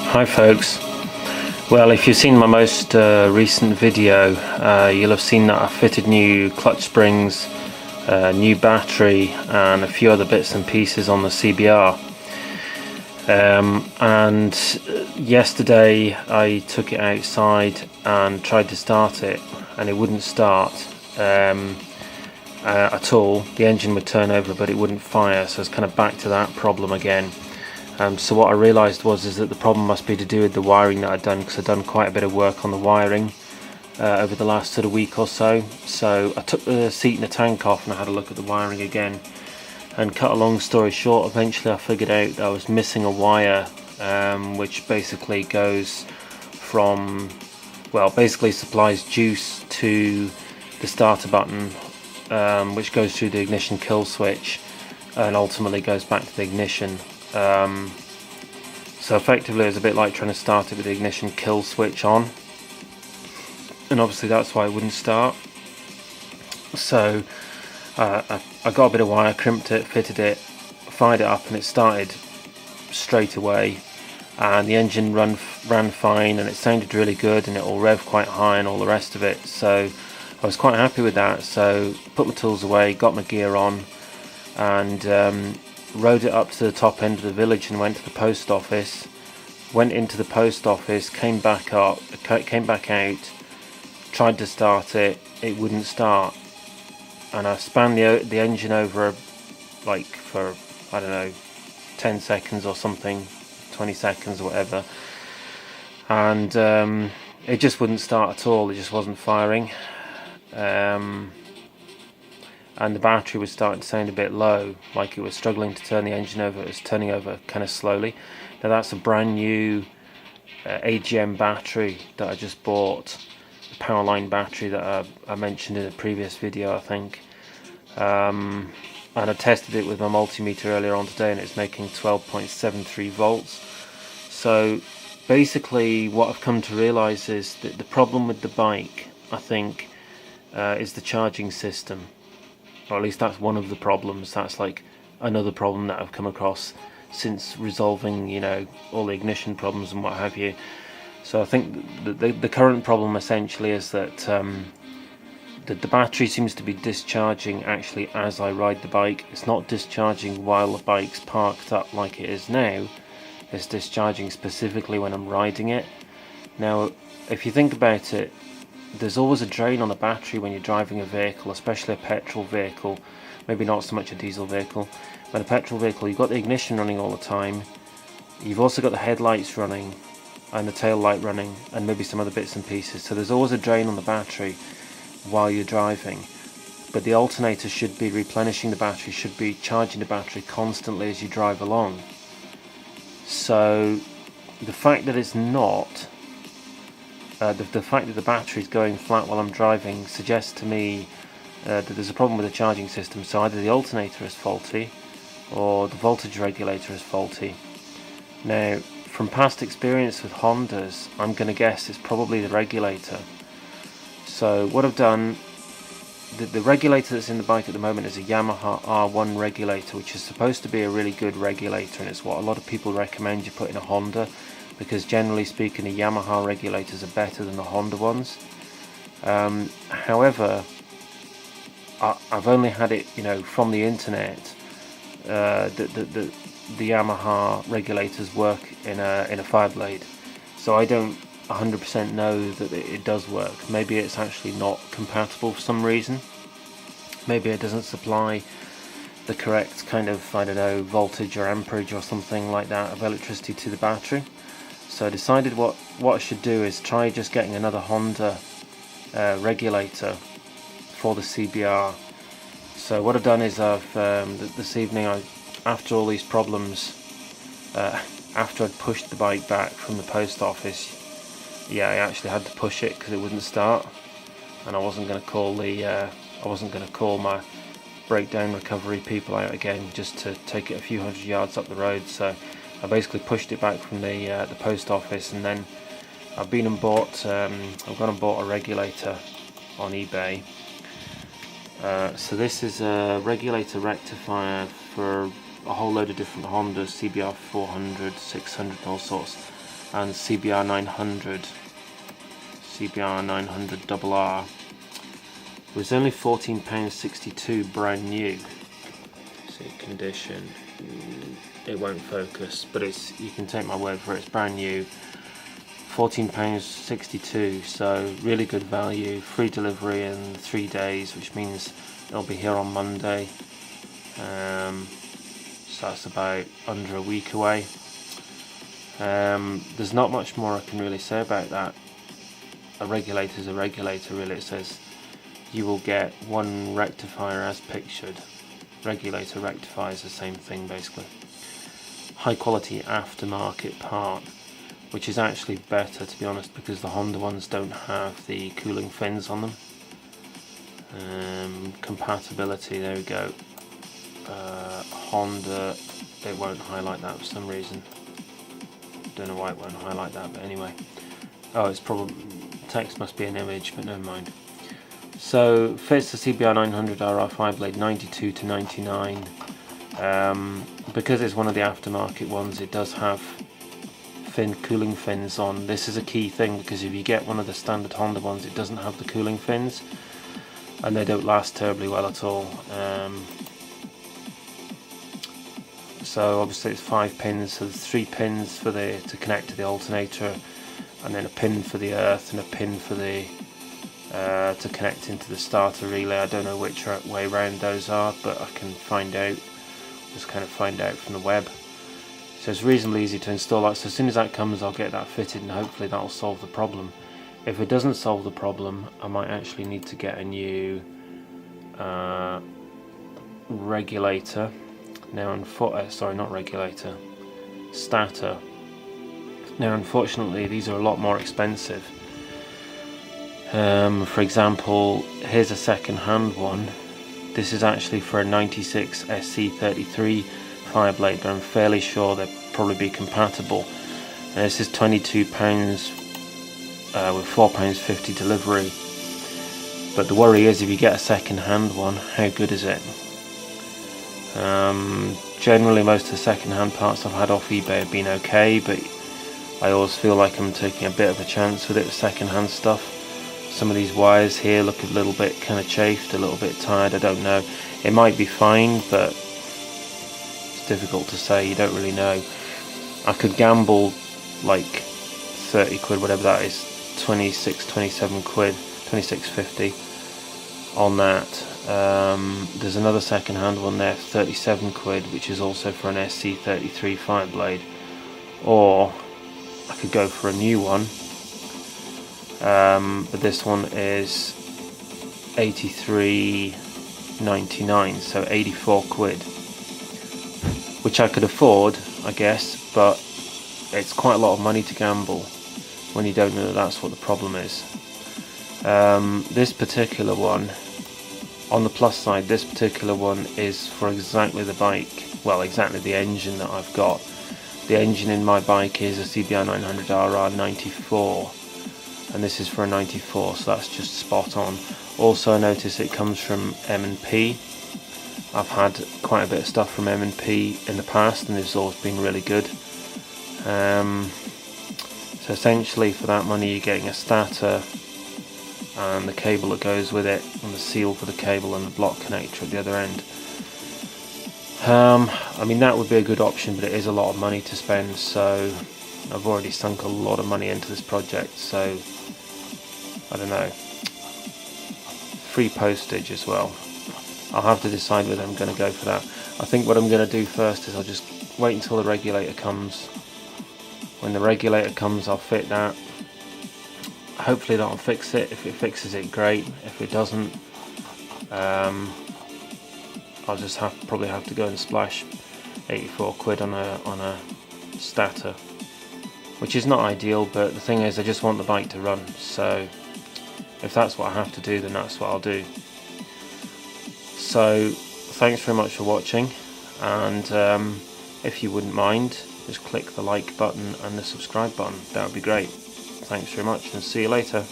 Hi folks. Well, if you've seen my most recent video, you'll have seen that I fitted new clutch springs, new battery and a few other bits and pieces on the CBR. And yesterday I took it outside and tried to start it, and it wouldn't start at all. The engine would turn over but it wouldn't fire, so it's kind of back to that problem again. So what I realised is that the problem must be to do with the wiring that I'd done, because I'd done quite a bit of work on the wiring over the last sort of week or so. So I took the seat and the tank off and I had a look at the wiring again, and cut a long story short, eventually I figured out that I was missing a wire which basically goes from, well, basically supplies juice to the starter button, which goes through the ignition kill switch and ultimately goes back to the ignition. So effectively it's a bit like trying to start it with the ignition kill switch on, and obviously that's why it wouldn't start. So I got a bit of wire, crimped it, fitted it, fired it up, and it started straight away, and the engine ran fine, and it sounded really good, and it all revved quite high and all the rest of it. So I was quite happy with that. So put my tools away, got my gear on, and rode it up to the top end of the village and went to the post office. Went into the post office, came back out, tried to start it, it wouldn't start, and I span the engine over like for, I don't know, 10 seconds or something, 20 seconds or whatever, and it just wouldn't start at all. It just wasn't firing. And the battery was starting to sound a bit low, like it was struggling to turn the engine over. It was turning over kind of slowly. Now that's a brand new AGM battery that I just bought, the Powerline battery that I mentioned in a previous video, I think. And I tested it with my multimeter earlier on today, and it's making 12.73 volts. So basically what I've come to realise is that the problem with the bike, I think, is the charging system. Or at least that's one of the problems. That's like another problem that I've come across since resolving, you know, all the ignition problems and what have you. So I think the current problem essentially is that the battery seems to be discharging actually as I ride the bike. It's not discharging while the bike's parked up like it is now. It's discharging specifically when I'm riding it. Now, if you think about it, there's always a drain on the battery when you're driving a vehicle, especially a petrol vehicle, maybe not so much a diesel vehicle. But a petrol vehicle, you've got the ignition running all the time, you've also got the headlights running and the tail light running and maybe some other bits and pieces, so there's always a drain on the battery while you're driving. But the alternator should be replenishing the battery, should be charging the battery constantly as you drive along. So the fact that it's not, the fact that the battery is going flat while I'm driving suggests to me that there's a problem with the charging system. So either the alternator is faulty or the voltage regulator is faulty. Now, from past experience with Hondas, I'm going to guess it's probably the regulator. So what I've done, the regulator that's in the bike at the moment is a Yamaha R1 regulator, which is supposed to be a really good regulator, and it's what a lot of people recommend you put in a Honda, because generally speaking the Yamaha regulators are better than the Honda ones. However, I've only had it, you know, from the internet. The Yamaha regulators work in a 5-blade, so I don't 100% know that it does work. Maybe it's actually not compatible for some reason. Maybe it doesn't supply the correct kind of, I don't know, voltage or amperage or something like that of electricity to the battery. So I decided what I should do is try just getting another Honda regulator for the CBR. So what I've done is this evening, after all these problems, after I'd pushed the bike back from the post office, I actually had to push it because it wouldn't start, and I wasn't going to call my breakdown recovery people out again just to take it a few hundred yards up the road. So I basically pushed it back from the post office, and then I've gone and bought a regulator on eBay. So this is a regulator rectifier for a whole load of different Hondas, CBR 400, 600 and all sorts. and CBR 900 RR was only £14.62 brand new. See condition, it won't focus, but you can take my word for it, it's brand new. £14.62, so really good value, free delivery in 3 days, which means it'll be here on Monday. So that's about under a week away. There's not much more I can really say about that. A regulator is a regulator, really. It says you will get one rectifier as pictured. Regulator, rectifier is the same thing basically. High quality aftermarket part, which is actually better, to be honest, because the Honda ones don't have the cooling fins on them. Compatibility, there we go. Honda, it won't highlight that for some reason. Don't know why it won't highlight that, but anyway. Oh, it's probably, text must be an image, but never mind. So, fits the CBR 900 RR 5-blade 92 to 99. Because it's one of the aftermarket ones, it does have cooling fins on. This is a key thing, because if you get one of the standard Honda ones, it doesn't have the cooling fins, and they don't last terribly well at all. So obviously it's 5 pins, so there's 3 pins for to connect to the alternator, and then a pin for the earth and a pin for the to connect into the starter relay. I don't know which way round those are, but I can find out. Just kind of find out from the web. So it's reasonably easy to install that. So as soon as that comes, I'll get that fitted, and hopefully that'll solve the problem. If it doesn't solve the problem, I might actually need to get a new regulator. Now, sorry, not regulator, starter. Now, unfortunately, these are a lot more expensive. For example, here's a second-hand one. This is actually for a 96 SC33 Fireblade, but I'm fairly sure they'll probably be compatible. And this is £22 with £4.50 delivery. But the worry is, if you get a second-hand one, how good is it? Generally, most of the second-hand parts I've had off eBay have been okay, but I always feel like I'm taking a bit of a chance with it, with second-hand stuff. Some of these wires here look a little bit kind of chafed, a little bit tired, I don't know. It might be fine, but it's difficult to say, you don't really know. I could gamble like 30 quid, whatever that is, 27 quid, 26.50 on that. There's another second-hand one there, 37 quid, which is also for an SC33 Fireblade. Or I could go for a new one, but this one is 83.99, so 84 quid, which I could afford, I guess, but it's quite a lot of money to gamble when you don't know that that's what the problem is. This particular one, on the plus side, this particular one is for exactly the bike, well, exactly the engine that I've got. The engine in my bike is a CBR 900 RR 94, and this is for a 94, so that's just spot on. Also, I notice it comes from M&P. I've had quite a bit of stuff from M&P in the past, and it's always been really good. So essentially, for that money, you're getting a starter and the cable that goes with it, and the seal for the cable, and the block connector at the other end. I mean, that would be a good option, but it is a lot of money to spend, so I've already sunk a lot of money into this project, so I don't know. Free postage as well. I'll have to decide whether I'm going to go for that. I think what I'm going to do first is I'll just wait until the regulator comes. When the regulator comes, I'll fit that. Hopefully that'll fix it. If it fixes it, great. If it doesn't, I'll just probably have to go and splash 84 quid on a starter, which is not ideal, but the thing is, I just want the bike to run, so if that's what I have to do, then that's what I'll do. So thanks very much for watching, and if you wouldn't mind, just click the like button and the subscribe button. That would be great. Thanks very much, and see you later.